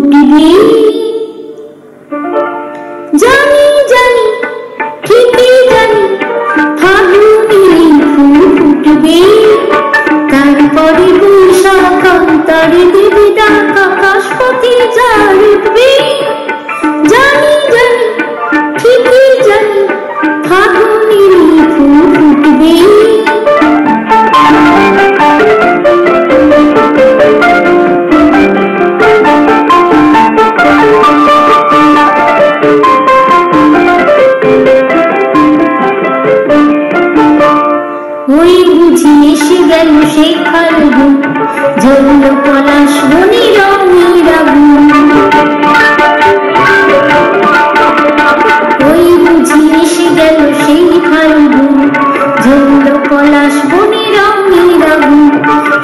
ফুটবে। জানি জানি ঠিকই জানি ফাগুনে ফুল ফুটবে। তারপরে বৈশাখ অন্তরে দেবে ডাক আকাশ পথে ঝড় উঠবে। জানি জানি ঠিকই জানি ফাগুনে ফুল ফুটবে। ওই বুঝি এসে গেল সেই ফাল্গুন, ঝরল পলাশ বনে রঙের আগুন। ওই বুঝি এসে গেল সেই ফাল্গুন, ঝরল পলাশ বনে রঙের আগুন।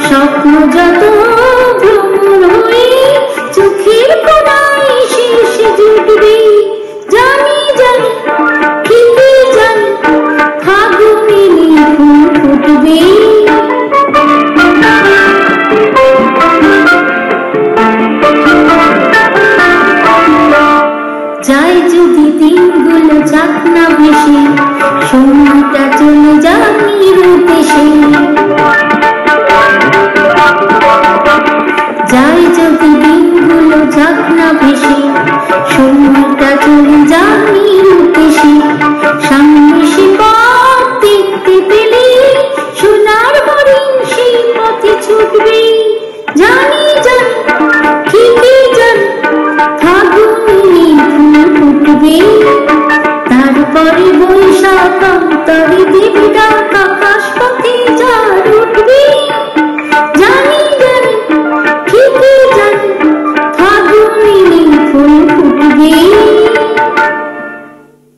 স্বপ্ন যত ভ্রমর হয়ে চোখের কোণায় শেষে জুটবে। জানি জানি ঠিকই জানি ফাগুনে ফুল ফুটবে। যায় যদি দিনগুলো যাক না ভেসে, সময়টা চলে যাক নিরুদ্দেশে। যায় যদি দিনগুলো যাক না ভেসে, সময়টা চলে যাক নিরুদ্দেশে। সামনে সে পথ দেখতে পেলে সোনার হরিণ সেই পথে ছুটবে। জানি জানি ঠিকই জানি ফাগুনে ফুল ফুটবে। তারপরে বৈশাখ অন্তরে দেবে ডাক